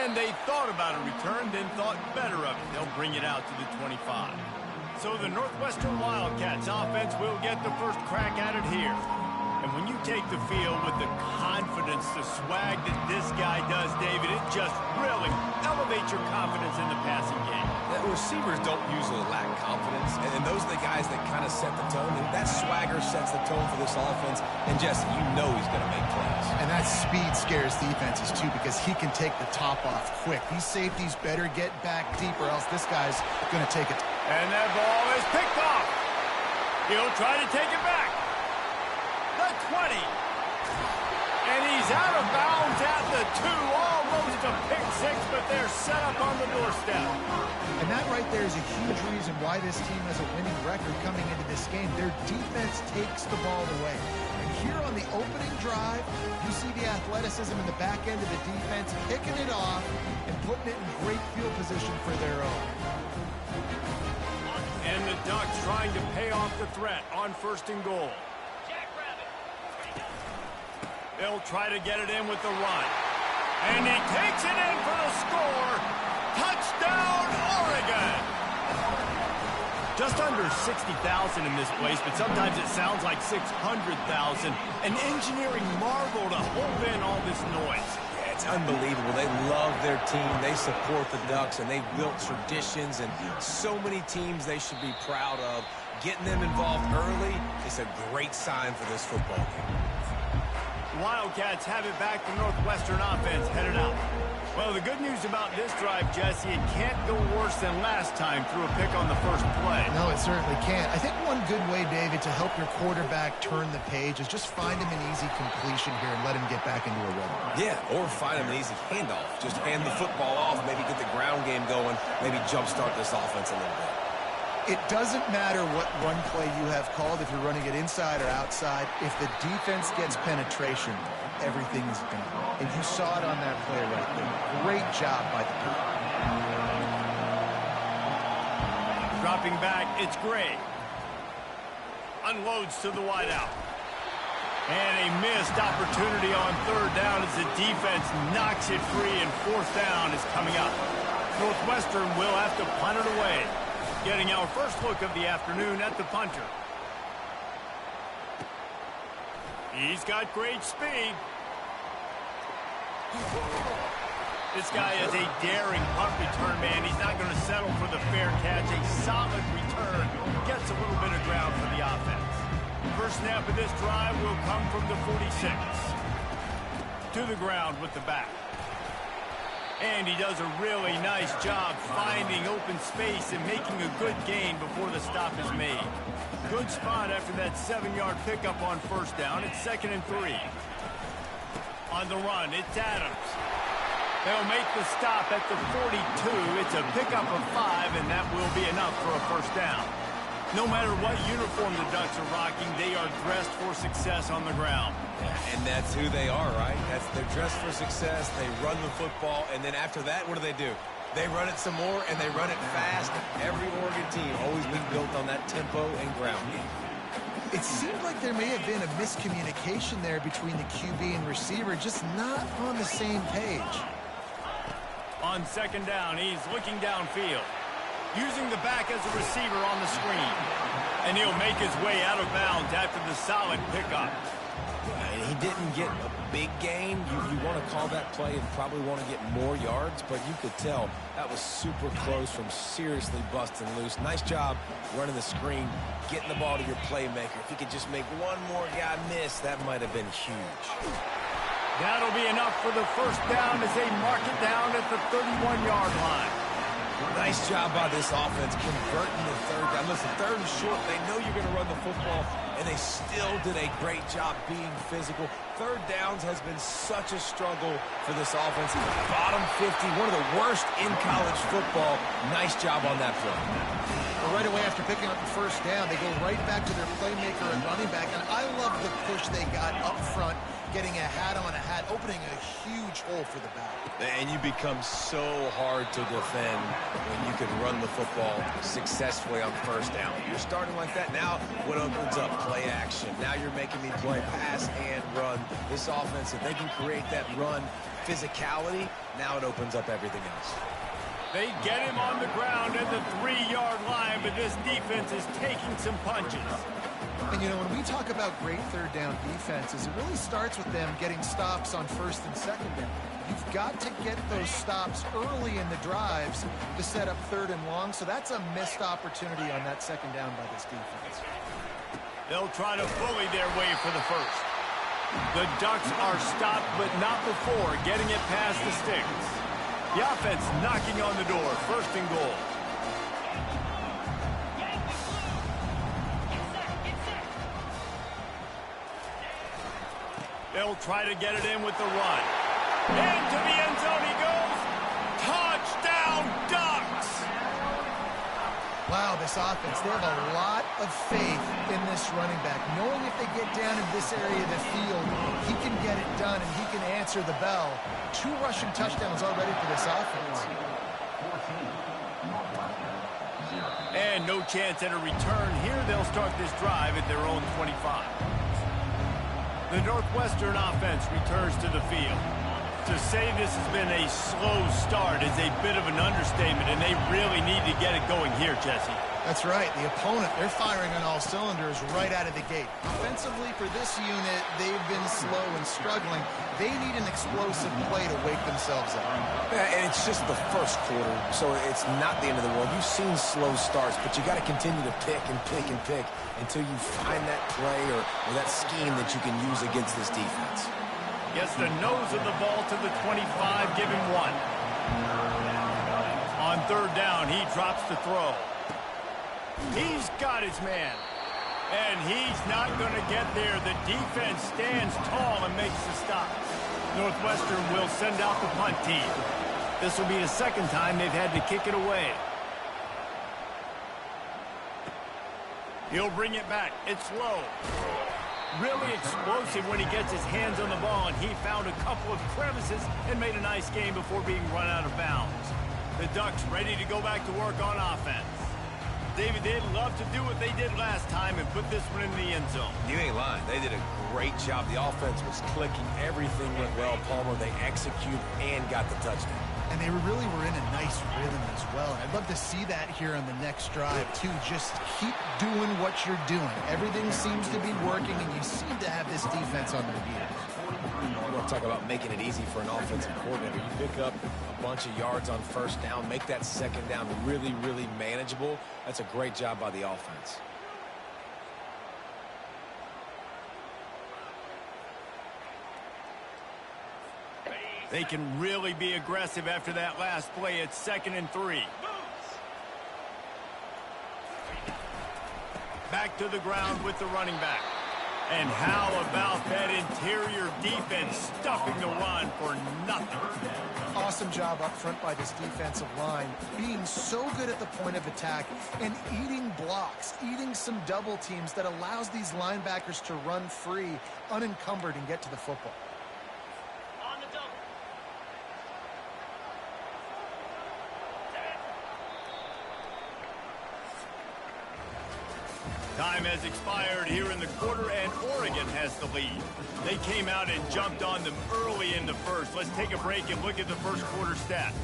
And they thought about a return, then thought better of it. They'll bring it out to the 25. So the Northwestern Wildcats offense will get the first crack at it here. And when you take the field with the confidence, the swag that this guy does, David, it just really elevates your confidence in the passing game. The receivers don't usually lack confidence, and those are the guys that kind of set the tone. And that swagger sets the tone for this offense. And Jesse, you know he's going to make plays. And that speed scares defenses, too, because he can take the top off quick. These safeties better get back deep, or else this guy's going to take it. And that ball is picked off. He'll try to take it back. The 20. And he's out of bounds at the 2. Almost a pick six, but they're set up on the doorstep. And that right there is a huge reason why this team has a winning record coming into this game. Their defense takes the ball away. And here on the opening drive, you see the athleticism in the back end of the defense, kicking it off and putting it in great field position for their own. And the Ducks trying to pay off the threat on 1st and goal. They'll try to get it in with the run. And he takes it in for the score. Touchdown, Oregon! Just under 60,000 in this place, but sometimes it sounds like 600,000. An engineering marvel to hold in all this noise. Yeah, it's unbelievable. They love their team. They support the Ducks, and they've built traditions and so many teams they should be proud of. Getting them involved early is a great sign for this football game. Wildcats have it back to Northwestern offense headed out. Well, the good news about this drive, Jesse, it can't go worse than last time through a pick on the first play. No, it certainly can't. I think one good way, David, to help your quarterback turn the page is just find him an easy completion here and let him get back into a rhythm. Yeah, or find him an easy handoff. Just hand the football off, maybe get the ground game going, maybe jumpstart this offense a little bit. It doesn't matter what run play you have called, if you're running it inside or outside. If the defense gets penetration, everything is gone. And you saw it on that play right there. Great job by the team. Dropping back, it's Gray. Unloads to the wideout. And a missed opportunity on 3rd down as the defense knocks it free, and 4th down is coming up. Northwestern will have to punt it away. Getting our first look of the afternoon at the punter. He's got great speed. This guy is a daring punt return man. He's not going to settle for the fair catch. A solid return. Gets a little bit of ground for the offense. First snap of this drive will come from the 46. To the ground with the back. And he does a really nice job finding open space and making a good gain before the stop is made. Good spot after that 7-yard pickup on 1st down. It's 2nd and 3. On the run, it's Adams. They'll make the stop at the 42. It's a pickup of 5, and that will be enough for a 1st down. No matter what uniform the Ducks are rocking, they are dressed for success on the ground. And that's who they are, right? They're dressed for success. They run the football, and then after that, what do? They run it some more, and they run it fast. Every Oregon team always been built on that tempo and ground game. It seemed like there may have been a miscommunication there between the QB and receiver, just not on the same page. On 2nd down, he's looking downfield. Using the back as a receiver on the screen. And he'll make his way out of bounds after the solid pickup. He didn't get a big gain. You want to call that play and probably want to get more yards, but you could tell that was super close from seriously busting loose. Nice job running the screen, getting the ball to your playmaker. If he could just make one more guy miss, that might have been huge. That'll be enough for the 1st down as they mark it down at the 31-yard line. Nice job by this offense converting the 3rd down. Listen, 3rd and short, they know you're going to run the football, and they still did a great job being physical. 3rd downs has been such a struggle for this offense. Bottom 50, one of the worst in college football. Nice job on that play. Well, right away after picking up the 1st down, they go right back to their playmaker and running back, and I love the push they got up front, getting a hat on a hat, opening a huge hole for the back. And you become so hard to defend when you can run the football successfully on 1st down. You're starting like that now, what opens up? play action. Now you're making me play pass and run. This offense, if they can create that run physicality, now it opens up everything else. They get him on the ground at the 3-yard line, but this defense is taking some punches. And, you know, when we talk about great third down defenses, it really starts with them getting stops on first and second down. You've got to get those stops early in the drives to set up third and long, so that's a missed opportunity on that second down by this defense. They'll try to bully their way for the first. The Ducks are stopped, but not before getting it past the sticks. The offense knocking on the door, first and goal. They'll try to get it in with the run. Into the end zone he goes. Touchdown, Ducks! Wow, this offense, they have a lot of faith in this running back, knowing if they get down in this area of the field, he can get it done and he can answer the bell. 2 rushing touchdowns already for this offense. And no chance at a return here. They'll start this drive at their own 25. The Northwestern offense returns to the field. To say this has been a slow start is a bit of an understatement, and they really need to get it going here, Jesse. That's right. The opponent, they're firing on all cylinders right out of the gate. Offensively, for this unit, they've been slow and struggling. They need an explosive play to wake themselves up. Yeah, and it's just the first quarter, so it's not the end of the world. You've seen slow starts, but you got to continue to pick and pick and pick until you find that play or that scheme that you can use against this defense. Gets the nose of the ball to the 25, give him 1. On third down, he drops the throw. He's got his man. And he's not going to get there. The defense stands tall and makes the stop. Northwestern will send out the punt team. This will be the second time they've had to kick it away. He'll bring it back. It's low. Really explosive when he gets his hands on the ball, and he found a couple of crevices and made a nice game before being run out of bounds. The Ducks ready to go back to work on offense. David, they'd love to do what they did last time and put this one in the end zone. You ain't lying. They did a great job. The offense was clicking. Everything went well. Palmer, they executed and got the touchdown. And they really were in a nice rhythm as well. And I'd love to see that here on the next drive, too. Just keep doing what you're doing. Everything seems to be working, and you seem to have this defense on their heels. You want to talk about making it easy for an offensive coordinator. You pick up a bunch of yards on first down, make that second down really, really manageable. That's a great job by the offense. They can really be aggressive after that last play. It's 2nd and 3. Back to the ground with the running back. And how about that interior defense stuffing the run for nothing? Awesome job up front by this defensive line, being so good at the point of attack and eating blocks, eating some double teams that allows these linebackers to run free, unencumbered, and get to the football. Time has expired here in the quarter, and Oregon has the lead. They came out and jumped on them early in the first. Let's take a break and look at the first quarter stats.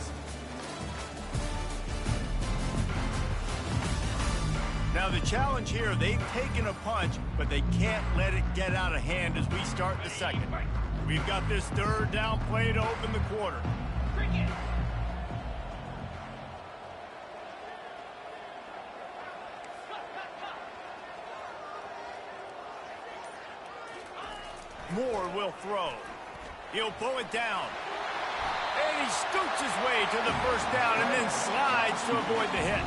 Now the challenge here, they've taken a punch, but they can't let it get out of hand as we start the second. We've got this third down play to open the quarter. Moore will throw. He'll pull it down. And he scoots his way to the first down and then slides to avoid the hit.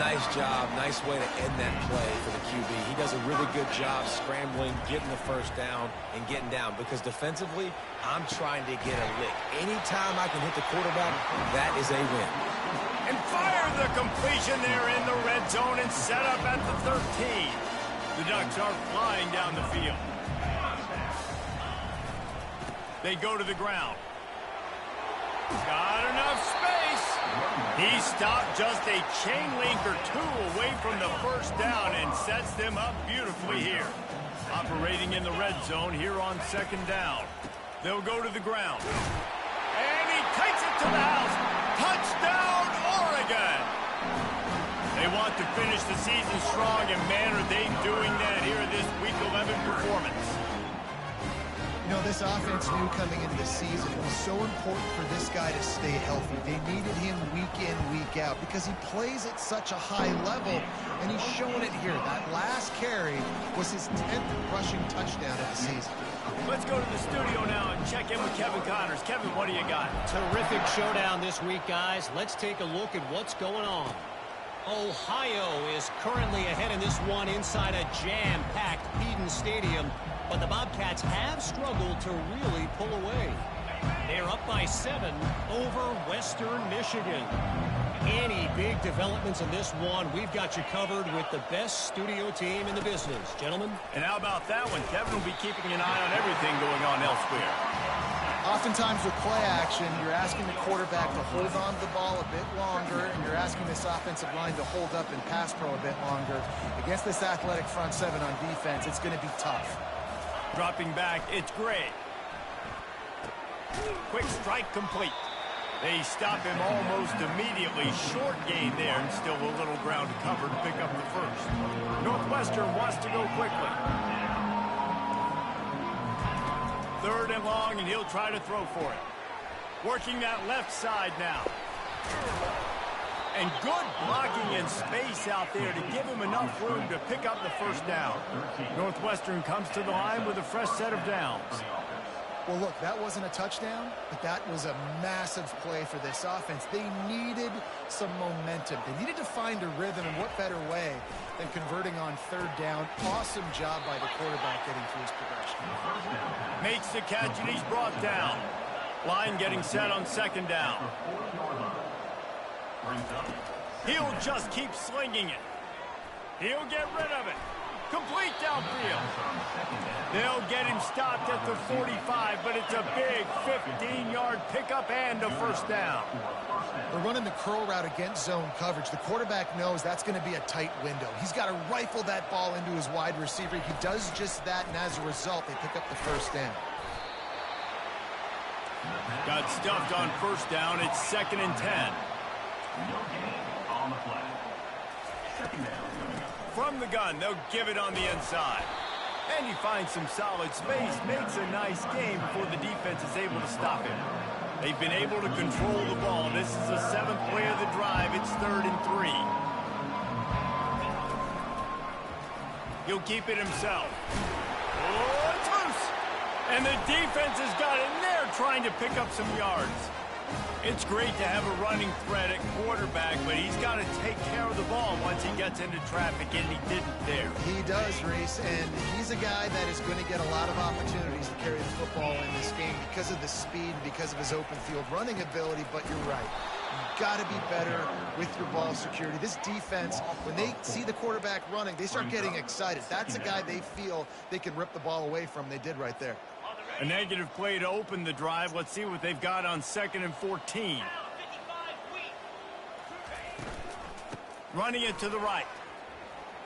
Nice job. Nice way to end that play for the QB. He does a really good job scrambling, getting the first down, and getting down. Because defensively, I'm trying to get a lick. Anytime I can hit the quarterback, that is a win. And fire the completion there in the red zone and set up at the 13. The Ducks are flying down the field. They go to the ground. Got enough space. He stopped just a chain link or two away from the first down and sets them up beautifully here. Operating in the red zone here on second down. They'll go to the ground. And he takes it to the house. Touchdown, Oregon! They want to finish the season strong, and man, are they doing that here in this Week 11 performance. You know, this offense knew coming into the season it was so important for this guy to stay healthy. They needed him week in, week out because he plays at such a high level, and he's showing it here. That last carry was his 10th rushing touchdown of the season. Let's go to the studio now and check in with Kevin Connors. Kevin, what do you got? Terrific showdown this week, guys. Let's take a look at what's going on. Ohio is currently ahead in this one inside a jam-packed Eden Stadium, but the Bobcats have struggled to really pull away. They're up by 7 over Western Michigan. Any big developments in this one, we've got you covered with the best studio team in the business. Gentlemen? And how about that one? Kevin will be keeping an eye on everything going on elsewhere. Oftentimes with play action, you're asking the quarterback to hold on to the ball a bit longer, and you're asking this offensive line to hold up in pass pro a bit longer. Against this athletic front 7 on defense, it's going to be tough. Dropping back, it's Gray. Quick strike complete. They stop him almost immediately. Short gain there, and still a little ground to cover to pick up the first. Northwestern wants to go quickly. 3rd and long, and he'll try to throw for it. Working that left side now. And good blocking in space out there to give him enough room to pick up the first down. Northwestern comes to the line with a fresh set of downs. Well, look, that wasn't a touchdown, but that was a massive play for this offense. They needed some momentum. They needed to find a rhythm, and what better way than converting on 3rd down. Awesome job by the quarterback getting through his progression. Makes the catch, and he's brought down. Line getting set on 2nd down. He'll just keep slinging it. He'll get rid of it. Complete downfield. They'll get him stopped at the 45, but it's a big 15-yard pickup and a first down. They're running the curl route against zone coverage. The quarterback knows that's going to be a tight window. He's got to rifle that ball into his wide receiver. He does just that, and as a result, they pick up the first down. Got stuffed on first down. It's 2nd and 10. From the gun, they'll give it on the inside. And he finds some solid space, makes a nice game before the defense is able to stop him. They've been able to control the ball. This is the 7th play of the drive. It's 3rd and 3. He'll keep it himself. Oh, it's loose. And the defense has got in there trying to pick up some yards. It's great to have a running threat at quarterback, but he's got to take care of the ball once he gets into traffic, and he didn't there. He does, Reese, and he's a guy that is going to get a lot of opportunities to carry the football in this game because of the speed and because of his open field running ability, but you're right. You've got to be better with your ball security. This defense, when they see the quarterback running, they start getting excited. That's a guy they feel they can rip the ball away from. They did right there. A negative play to open the drive. Let's see what they've got on 2nd and 14. Running it to the right.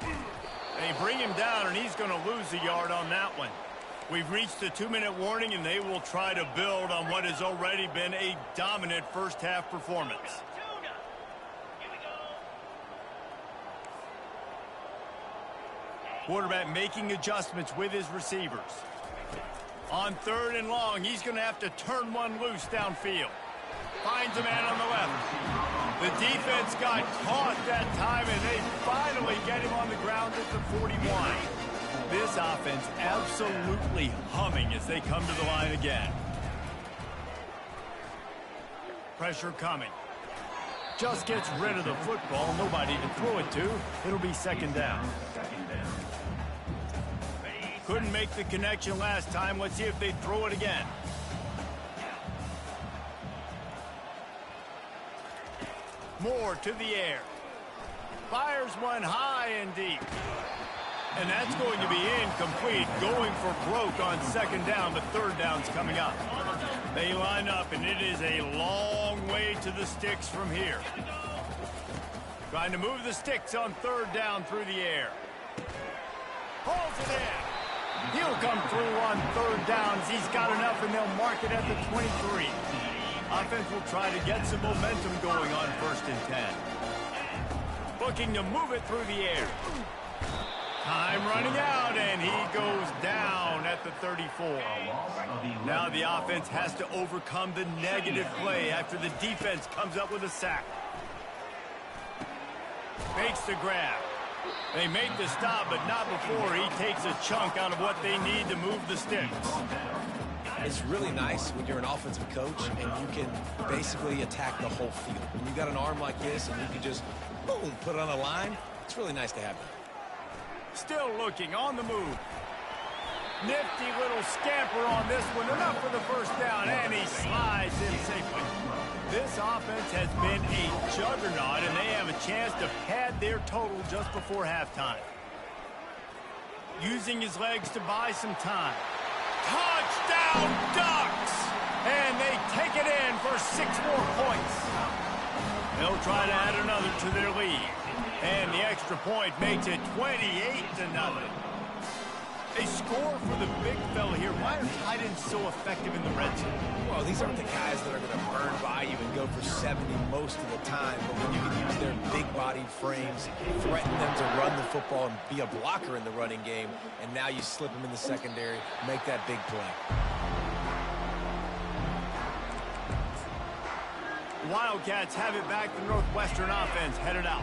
They bring him down, and he's going to lose a yard on that one. We've reached the 2-minute warning, and they will try to build on what has already been a dominant first-half performance. Quarterback making adjustments with his receivers. On 3rd and long, he's going to have to turn one loose downfield. Finds a man on the left. The defense got caught that time, and they finally get him on the ground at the 41. This offense absolutely humming as they come to the line again. Pressure coming. Just gets rid of the football. Nobody to throw it to. It'll be 2nd down. Couldn't make the connection last time. Let's see if they throw it again. Moore to the air. Fires one high and deep. And that's going to be incomplete. Going for broke on 2nd down, but 3rd down's coming up. They line up, and it is a long way to the sticks from here. Trying to move the sticks on third down through the air. Holds it in. He'll come through on third downs. He's got enough, and they'll mark it at the 23. Offense will try to get some momentum going on 1st and 10. Looking to move it through the air. Time running out, and he goes down at the 34. Now the offense has to overcome the negative play after the defense comes up with a sack. Makes the grab. They make the stop, but not before he takes a chunk out of what they need to move the sticks. It's really nice when you're an offensive coach and you can basically attack the whole field. When you got an arm like this and you can just, boom, put it on a line, it's really nice to have that. Still looking on the move. Nifty little scamper on this one. Enough for the first down, and he slides in safely. This offense has been a juggernaut, and they have a chance to pad their total just before halftime. Using his legs to buy some time. Touchdown Ducks! And they take it in for 6 more points. They'll try to add another to their lead. And the extra point makes it 28-0. They score for the big fella here. Why are tight ends so effective in the red zone? Well, these aren't the guys that are going to burn by you and go for 70 most of the time. But when you can use their big-bodied frames, threaten them to run the football and be a blocker in the running game, and now you slip them in the secondary, make that big play. Wildcats have it back. The Northwestern offense headed out.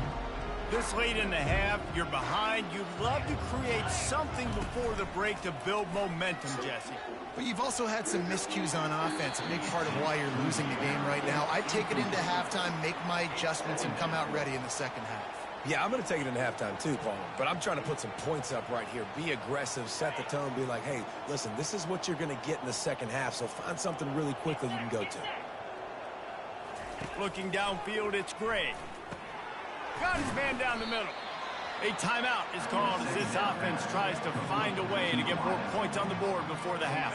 This late in the half, you're behind. You'd love to create something before the break to build momentum, Jesse. But you've also had some miscues on offense, a big part of why you're losing the game right now. I'd take it into halftime, make my adjustments, and come out ready in the second half. Yeah, I'm going to take it into halftime too, Paul. But I'm trying to put some points up right here. Be aggressive, set the tone, be like, hey, listen, this is what you're going to get in the second half, so find something really quickly you can go to. Looking downfield, it's Gray. Got his man down the middle. A timeout is called as this offense tries to find a way to get more points on the board before the half.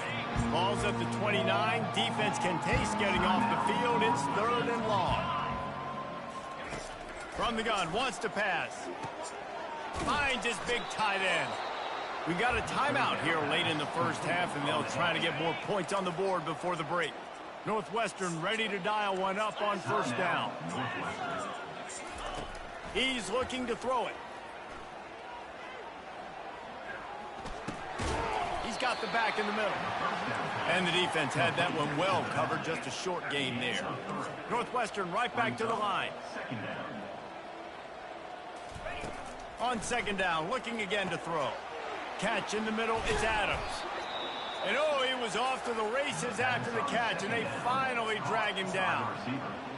Ball's at the 29. Defense can taste getting off the field. It's 3rd and long. From the gun, wants to pass. Finds his big tight end. We got a timeout here late in the first half, and they'll try to get more points on the board before the break. Northwestern ready to dial one up on 1st down. He's looking to throw it. He's got the back in the middle. And the defense had that one well covered, just a short gain there. Northwestern right back to the line. On 2nd down, looking again to throw. Catch in the middle, it's Adams. And oh, he was off to the races after the catch, and they finally drag him down.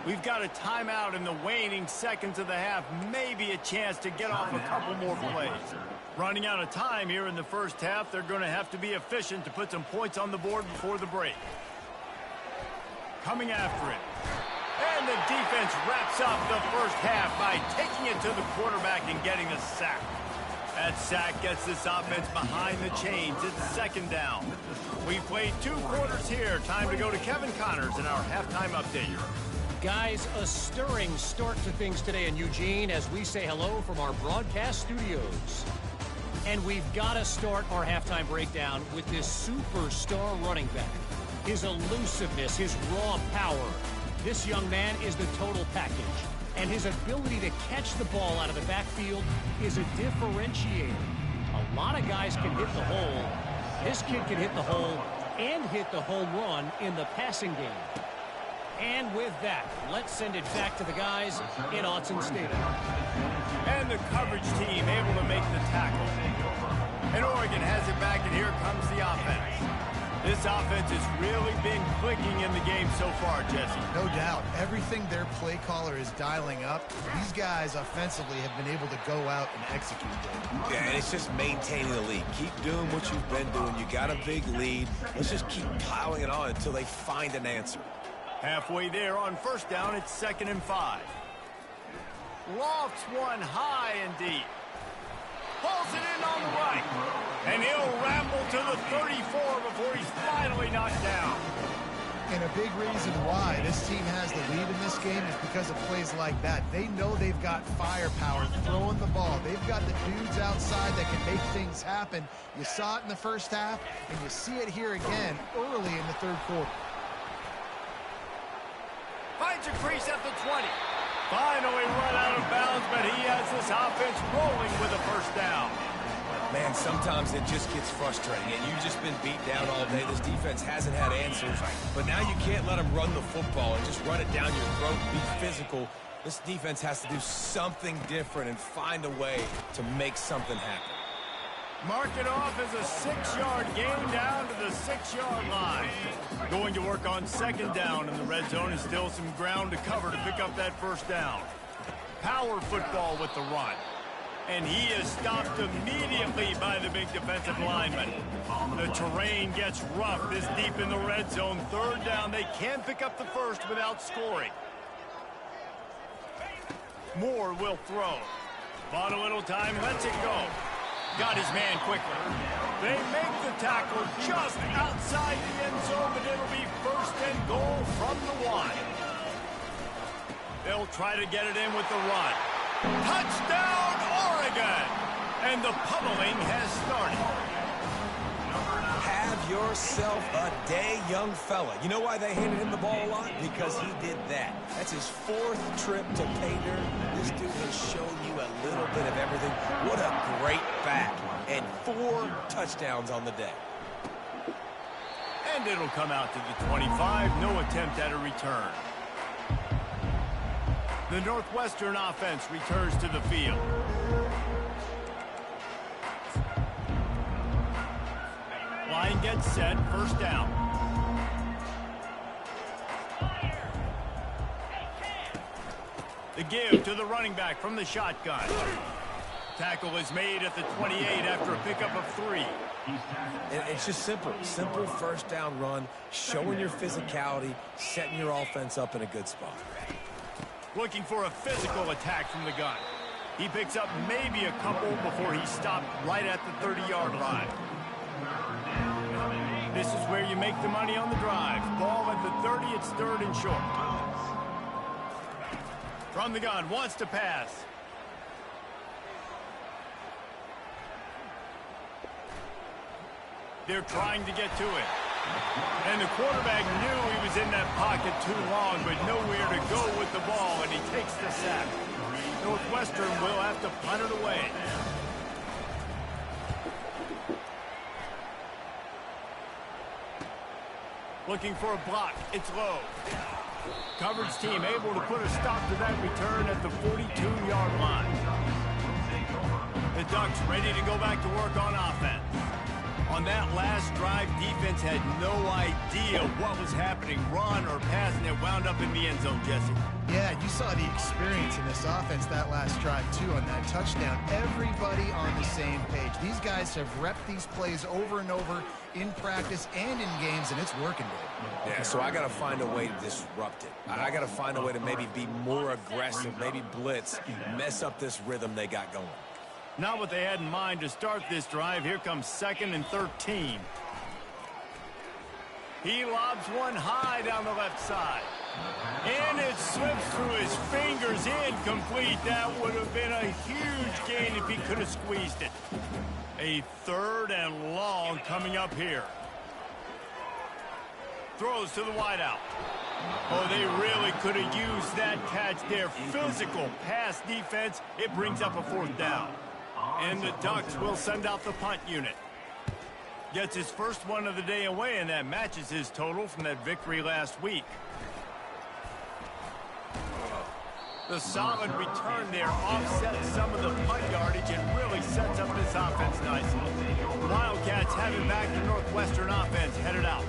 We've got a timeout in the waning seconds of the half, maybe a chance to get off a couple more plays. Running out of time here in the first half, they're going to have to be efficient to put some points on the board before the break. Coming after it. And the defense wraps up the first half by taking it to the quarterback and getting a sack. That sack gets this offense behind the chains. It's 2nd down. We played 2 quarters here. Time to go to Kevin Connors in our halftime update. Guys, a stirring start to things today in Eugene as we say hello from our broadcast studios. And we've got to start our halftime breakdown with this superstar running back. His elusiveness, his raw power. This young man is the total package. And his ability to catch the ball out of the backfield is a differentiator. A lot of guys can hit the hole. This kid can hit the hole and hit the home run in the passing game. And with that, let's send it back to the guys in Autzen Stadium. And the coverage team able to make the tackle. And Oregon has it back, and here comes the offense. This offense has really been clicking in the game so far, Jesse. No doubt. Everything their play caller is dialing up, these guys offensively have been able to go out and execute it. Yeah, and it's just maintaining the lead. Keep doing what you've been doing. You got a big lead. Let's just keep piling it on until they find an answer. Halfway there on 1st down, it's 2nd and 5. Lofts one high and deep. Pulls it in on the right. And he'll ramble to the 34 before he's finally knocked down. And a big reason why this team has the lead in this game is because of plays like that. They know they've got firepower throwing the ball. They've got the dudes outside that can make things happen. You saw it in the first half, and you see it here again early in the third quarter. Finds a crease at the 20. Finally run out of bounds, but he has this offense rolling with a first down. Man, sometimes it just gets frustrating, and you've just been beat down all day. This defense hasn't had answers, but now you can't let them run the football and just run it down your throat and be physical. This defense has to do something different and find a way to make something happen. Mark it off as a 6-yard gain down to the 6-yard line. Going to work on second down in the red zone, and still some ground to cover to pick up that first down. Power football with the run. And he is stopped immediately by the big defensive lineman. The terrain gets rough this deep in the red zone. Third down, they can pick up the first without scoring. Moore will throw. Bought a little time, lets it go. Got his man quickly. They make the tackle just outside the end zone, but it'll be first and goal from the 1. They'll try to get it in with the run. Touchdown, Oregon! And the pummeling has started. Have yourself a day, young fella. You know why they handed him the ball a lot? Because he did that. That's his 4th trip to pay dirt. This dude has shown you a little bit of everything. What a great back. And 4 touchdowns on the day. And it'll come out to the 25. No attempt at a return. The Northwestern offense returns to the field. Line gets set, first down. The give to the running back from the shotgun. Tackle is made at the 28 after a pickup of 3. And it's just simple first down run, showing your physicality, setting your offense up in a good spot. Looking for a physical attack from the gun. He picks up maybe a couple before he stopped right at the 30-yard line. This is where you make the money on the drive. Ball at the 30, it's third and short. From the gun, wants to pass. They're trying to get to it. And the quarterback knew he was in that pocket too long, but nowhere to go with the ball, and he takes the sack. Northwestern will have to punt it away. Looking for a block. It's low. Coverage team able to put a stop to that return at the 42-yard line. The Ducks ready to go back to work on offense. On that last drive, defense had no idea what was happening, run or pass, and it wound up in the end zone, Jesse. Yeah, you saw the experience in this offense that last drive, too, on that touchdown. Everybody on the same page. These guys have repped these plays over and over in practice and in games, and it's working, Dave. Yeah, so I got to find a way to disrupt it. I got to find a way to maybe be more aggressive, maybe blitz, mess up this rhythm they got going. Not what they had in mind to start this drive. Here comes 2nd and 13. He lobs one high down the left side. And it slips through his fingers, incomplete. That would have been a huge gain if he could have squeezed it. A 3rd and long coming up here. Throws to the wideout. Oh, they really could have used that catch there. Physical pass defense. It brings up a 4th down. And the Ducks will send out the punt unit. Gets his first one of the day away, and that matches his total from that victory last week. The solid return there offsets some of the punt yardage and really sets up this offense nicely. Wildcats have it back to Northwestern offense headed out.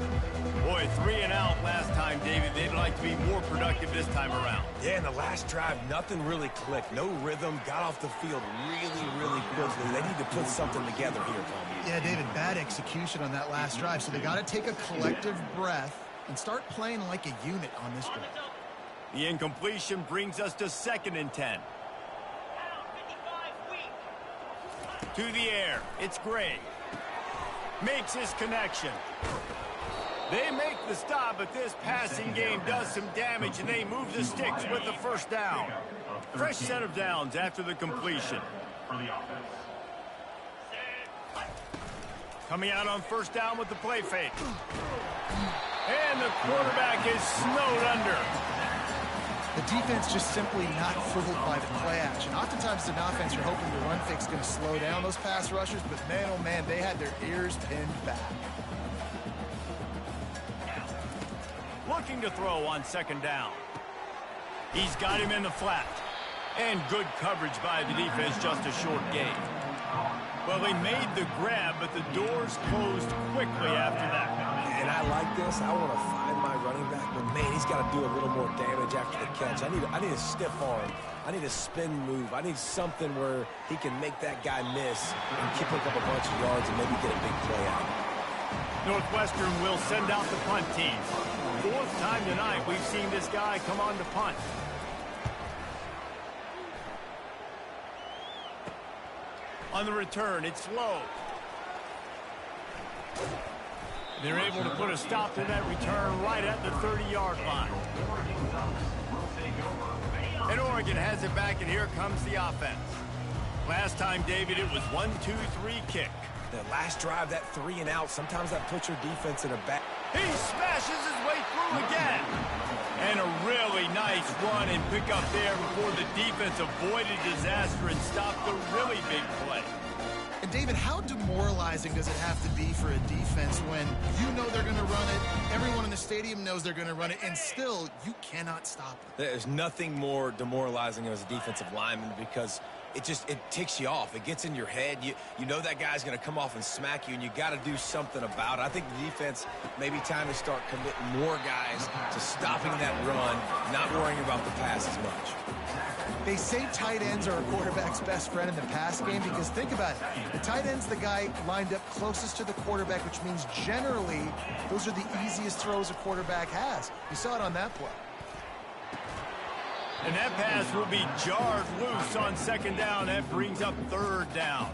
Boy, 3 and out last time, David. They'd like to be more productive this time around. Yeah, in the last drive, nothing really clicked. No rhythm, got off the field really quickly. They need to put something together here, Tommy. Yeah, David, bad execution on that last drive, so they got to take a collective breath and start playing like a unit on this drive. The incompletion brings us to 2nd and 10. To the air, it's Gray. Makes his connection. They make the stop, but this passing game does some damage, and they move the sticks with the first down. Fresh set of downs after the completion. Coming out on first down with the play fake. And the quarterback is snowed under. The defense just simply not fooled by the play action. Oftentimes as an offense, you're hoping the run fake is going to slow down those pass rushers, but man, oh man, they had their ears pinned back. Looking to throw on second down. He's got him in the flat. And good coverage by the defense, just a short gain. Well, he made the grab, but the doors closed quickly after that. And I like this. I want to find my running back, but man, he's got to do a little more damage after the catch. I need a stiff arm. I need a spin move. I need something where he can make that guy miss and pick up a bunch of yards and maybe get a big play out. Northwestern will send out the punt team. Fourth time tonight we've seen this guy come on to punt. On the return, it's low. They're able to put a stop to that return right at the 30-yard line. And Oregon has it back, and here comes the offense. Last time, David, it was 1-2-3 kick. The last drive, that 3 and out, sometimes that puts your defense in a back. He smashes his way through again. And a really nice run and pick up there before the defense avoided disaster and stopped the really big play. And David, how demoralizing does it have to be for a defense when you know they're going to run it, everyone in the stadium knows they're going to run it, and still you cannot stop it? There's nothing more demoralizing as a defensive lineman because it ticks you off. It gets in your head. You know that guy's going to come off and smack you, and you got to do something about it. I think the defense may be time to start committing more guys to stopping that run, not worrying about the pass as much. They say tight ends are a quarterback's best friend in the pass game because think about it. The tight end's the guy lined up closest to the quarterback, which means generally those are the easiest throws a quarterback has. You saw it on that play. And that pass will be jarred loose on second down. That brings up third down.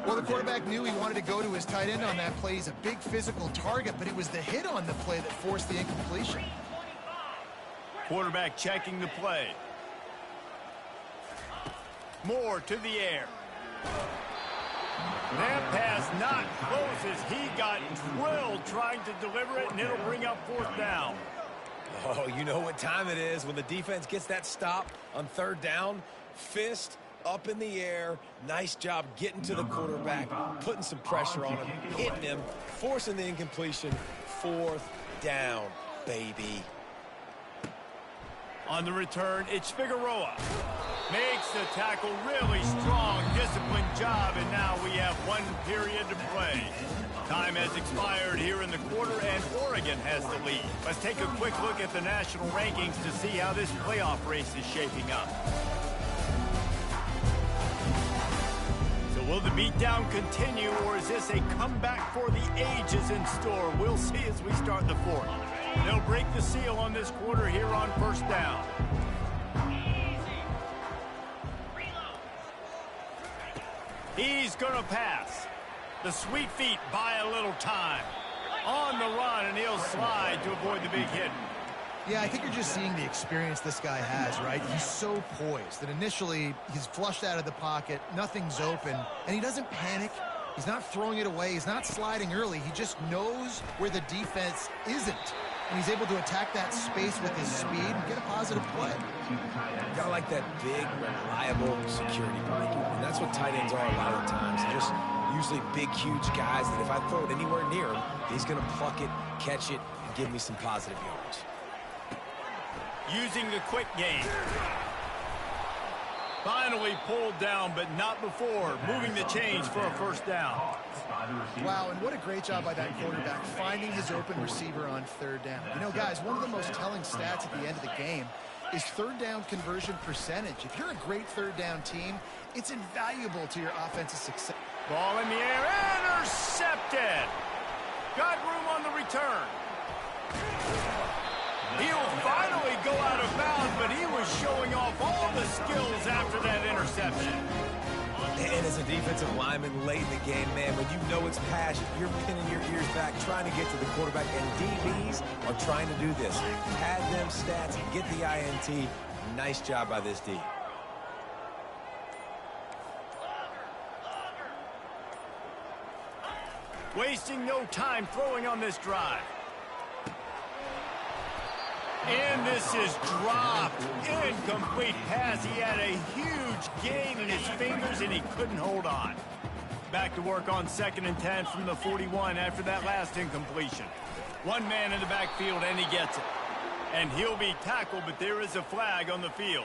Well, the quarterback knew he wanted to go to his tight end on that play. He's a big physical target, but it was the hit on the play that forced the incompletion. Quarterback checking the play. Moore to the air. That pass not close as he got drilled trying to deliver it, and it'll bring up fourth down. Oh, you know what time it is when the defense gets that stop on third down. Fist up in the air. Nice job getting to the quarterback, putting some pressure on him, hitting him, forcing the incompletion. Fourth down, baby. On the return, it's Figueroa. Makes the tackle really strong, disciplined job, and now we have one period to play. Time has expired here in the quarter, and Oregon has the lead. Let's take a quick look at the national rankings to see how this playoff race is shaping up. So will the beatdown continue, or is this a comeback for the ages in store? We'll see as we start the fourth. They'll break the seal on this quarter here on first down. He's going to pass. The sweet feet buy a little time. On the run, and he'll slide to avoid the big hit. Yeah, I think you're just seeing the experience this guy has, right? He's so poised that initially he's flushed out of the pocket, nothing's open, and he doesn't panic. He's not throwing it away. He's not sliding early. He just knows where the defense isn't. And he's able to attack that space with his speed and get a positive play. You gotta like that big, reliable security blanket. And that's what tight ends are a lot of times. They're just usually big, huge guys that if I throw it anywhere near him, he's gonna pluck it, catch it, and give me some positive yards. Using the quick game. Finally pulled down, but not before. Moving the chains for a first down. Wow, and what a great job by that quarterback, finding his open receiver on third down. You know, guys, one of the most telling stats at the end of the game is third down conversion percentage. If you're a great third down team, it's invaluable to your offensive success. Ball in the air, intercepted. Got room on the return. He'll finally go out of bounds, but he was showing off all the skills after that interception. And as a a defensive lineman late in the game, man, when you know it's passion, you're pinning your ears back, trying to get to the quarterback, and DBs are trying to do this. Pad them stats, get the INT. Nice job by this D. Wasting no time throwing on this drive. And this is dropped. Incomplete pass. He had a huge gain in his fingers, and he couldn't hold on. Back to work on 2nd and 10 from the 41 after that last incompletion. One man in the backfield, and he gets it. And he'll be tackled, but there is a flag on the field.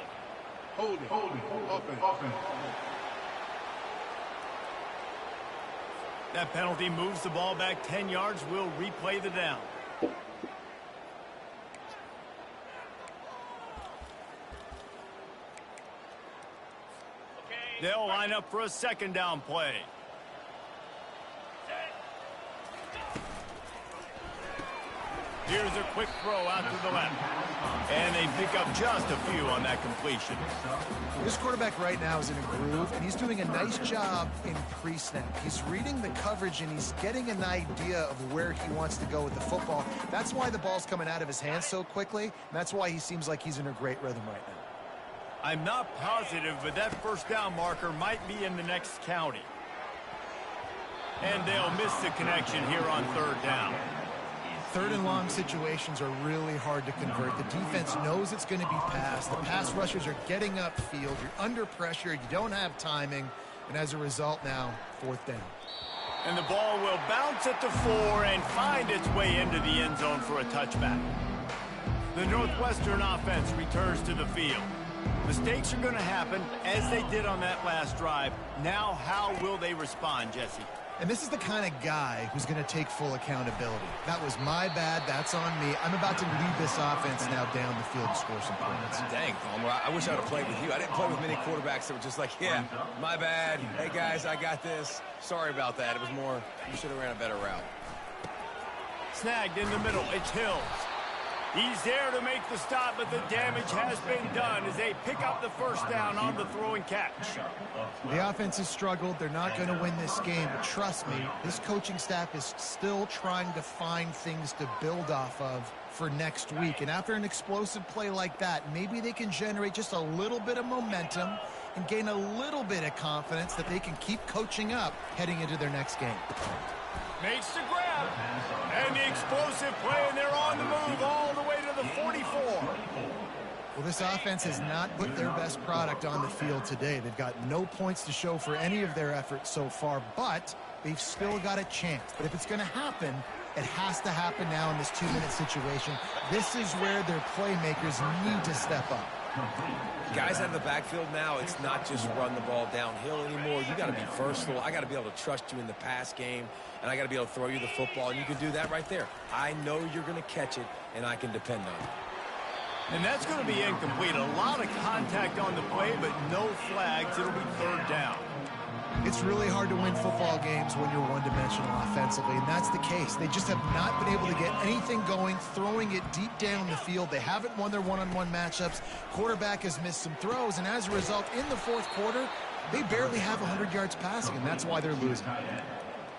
Hold it. Offense. That penalty moves the ball back 10 yards. We'll replay the down. They'll line up for a 2nd down play. Here's a quick throw out to the left. And they pick up just a few on that completion. This quarterback right now is in a groove, and he's doing a nice job in pre-snap. He's reading the coverage, and he's getting an idea of where he wants to go with the football. That's why the ball's coming out of his hands so quickly, and that's why he seems like he's in a great rhythm right now. I'm not positive, but that 1st down marker might be in the next county. And they'll miss the connection here on 3rd down. 3rd and long situations are really hard to convert. The defense knows it's going to be passed. The pass rushers are getting upfield. You're under pressure. You don't have timing. And as a result now, 4th down. And the ball will bounce at the 4 and find its way into the end zone for a touchback. The Northwestern offense returns to the field. Mistakes are going to happen, as they did on that last drive. Now, how will they respond, Jesse? And this is the kind of guy who's going to take full accountability. That was my bad. That's on me. I'm about to lead this offense now down the field and score some points. Dang, Palmer, I wish I would have played with you. I didn't play with many quarterbacks that were just like, yeah, my bad. Hey, guys, I got this. Sorry about that. It was more, you should have ran a better route. Snagged in the middle. It's Hills. He's there to make the stop, but the damage has been done as they pick up the 1st down on the throw and catch. The offense has struggled. They're not going to win this game, but trust me, this coaching staff is still trying to find things to build off of for next week. And after an explosive play like that, maybe they can generate just a little bit of momentum and gain a little bit of confidence that they can keep coaching up heading into their next game. Makes the grab, and the explosive play, and they're on the move all the way to the 44. Well, this offense has not put their best product on the field today. They've got no points to show for any of their efforts so far, but they've still got a chance. But if it's going to happen, it has to happen now in this 2-minute situation. This is where their playmakers need to step up. Guys out of the backfield now, it's not just run the ball downhill anymore. You got to be versatile. I got to be able to trust you in the pass game, and I got to be able to throw you the football, and you can do that right there. I know you're going to catch it, and I can depend on it. And that's going to be incomplete. A lot of contact on the play, but no flags. It'll be 3rd down. It's really hard to win football games when you're one-dimensional offensively, and that's the case. They just have not been able to get anything going, throwing it deep down the field. They haven't won their one-on-one matchups. Quarterback has missed some throws, and as a result, in the 4th quarter, they barely have 100 yards passing, and that's why they're losing.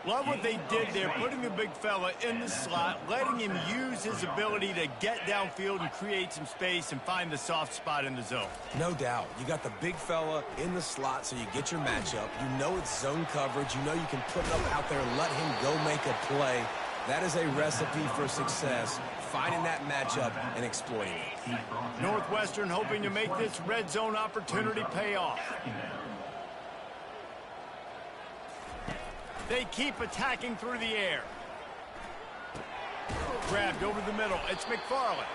Love what they did there, putting the big fella in the slot, letting him use his ability to get downfield and create some space and find the soft spot in the zone. No doubt. You got the big fella in the slot, so you get your matchup. You know it's zone coverage. You know you can put it up out there and let him go make a play. That is a recipe for success, finding that matchup and exploiting it. Northwestern hoping to make this red zone opportunity pay off. They keep attacking through the air. Grabbed over the middle. It's McFarland.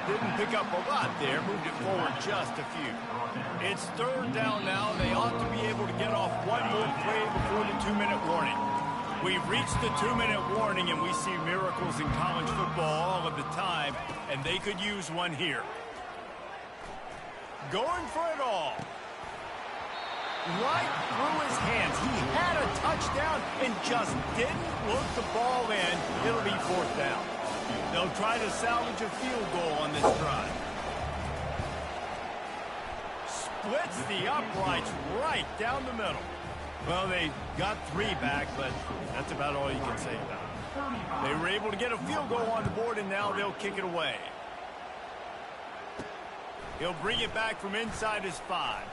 Didn't pick up a lot there. Moved it forward just a few. It's 3rd down now. They ought to be able to get off one more play before the 2-minute warning. We've reached the 2-minute warning, and we see miracles in college football all of the time, and they could use one here. Going for it all. Right through his hands. He had a touchdown and just didn't look the ball in. It'll be 4th down. They'll try to salvage a field goal on this drive. Splits the uprights right down the middle. Well, they got 3 back, but that's about all you can say about it. They were able to get a field goal on the board, and now they'll kick it away. He'll bring it back from inside his 5.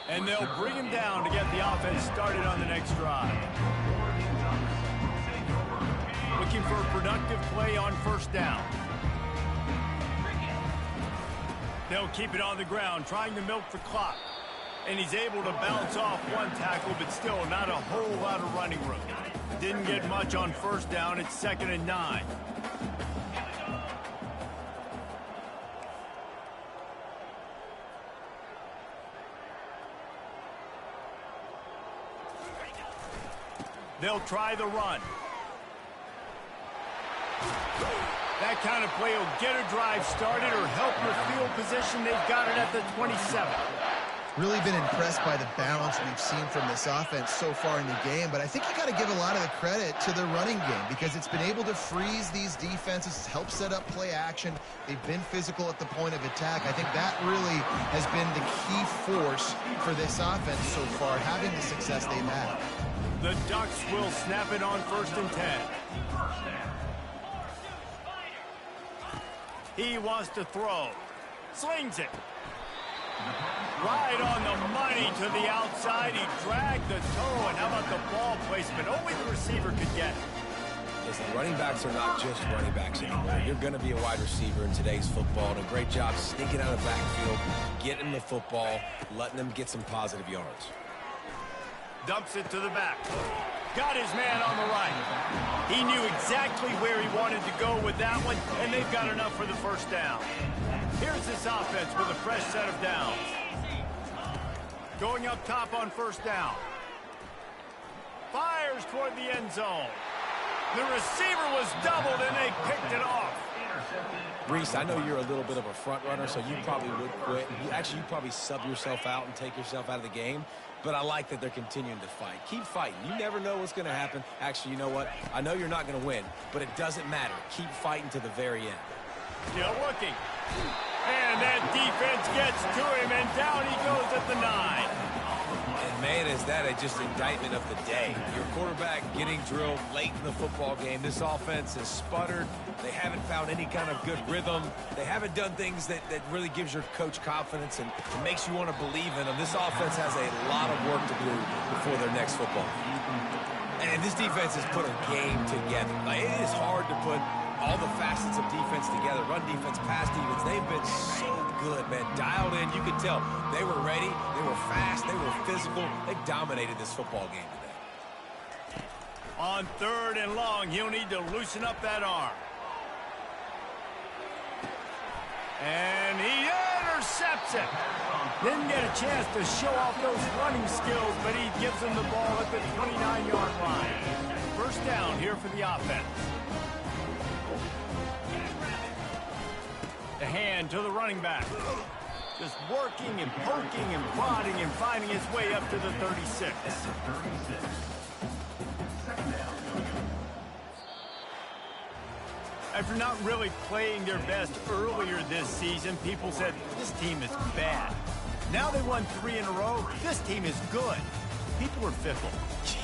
And they'll bring him down to get the offense started on the next drive. Looking for a productive play on first down. They'll keep it on the ground, trying to milk the clock. And he's able to bounce off 1 tackle, but still not a whole lot of running room. Didn't get much on first down. It's 2nd and 9. They'll try the run. That kind of play will get a drive started or help your field position. They've got it at the 27. Really been impressed by the balance we've seen from this offense so far in the game, but I think you got to give a lot of the credit to the running game because it's been able to freeze these defenses, help set up play action. They've been physical at the point of attack. I think that really has been the key force for this offense so far, having the success they've had. The Ducks will snap it on 1st and 10. He wants to throw. Slings it. Right on the money to the outside. He dragged the toe. And how about the ball placement? Only the receiver could get it. Listen, running backs are not just running backs anymore. You're going to be a wide receiver in today's football. And a great job sneaking out of the backfield, getting the football, letting them get some positive yards. Dumps it to the back. Got his man on the right. He knew exactly where he wanted to go with that one, and they've got enough for the first down. Here's this offense with a fresh set of downs. Going up top on first down. Fires toward the end zone. The receiver was doubled, and they picked it off. Reese, I know you're a little bit of a front runner, so you probably would quit. You probably sub yourself out and take yourself out of the game. But I like that they're continuing to fight. Keep fighting. You never know what's going to happen. Actually, you know what? I know you're not going to win, but it doesn't matter. Keep fighting to the very end. Still looking. And that defense gets to him, and down he goes at the 9. And, man, is that just indictment of the day. Your quarterback getting drilled late in the football game. This offense has sputtered. They haven't found any kind of good rhythm. They haven't done things that really gives your coach confidence and makes you want to believe in them. This offense has a lot of work to do before their next football. And this defense has put a game together. Like, it is hard to put all the facets of defense together. Run defense, pass defense. They've been so good, man. Dialed in. You could tell they were ready. They were fast. They were physical. They dominated this football game today. On 3rd and long, he'll need to loosen up that arm. And he intercepts it. Didn't get a chance to show off those running skills, but he gives them the ball at the 29-yard line. First down here for the offense. The hand to the running back. Just working and poking and prodding and finding his way up to the 36. After not really playing their best earlier this season, people said, this team is bad. Now they won 3 in a row. This team is good. People are fickle.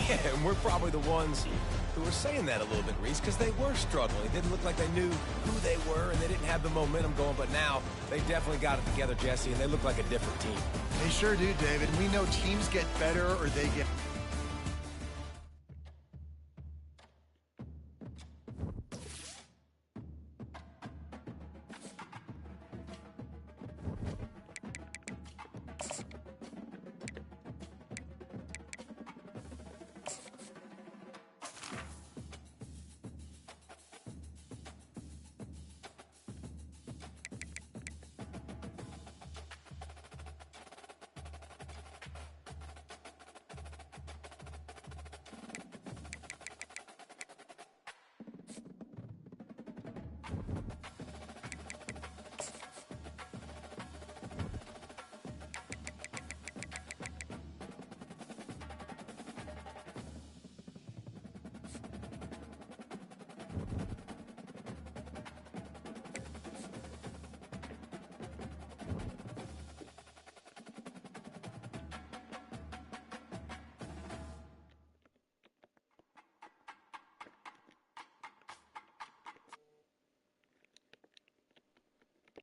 Yeah, and we're probably the ones who were saying that a little bit, Reese, because they were struggling. It didn't look like they knew who they were, and they didn't have the momentum going. But now they definitely got it together, Jesse, and they look like a different team. They sure do, David. We know teams get better or they get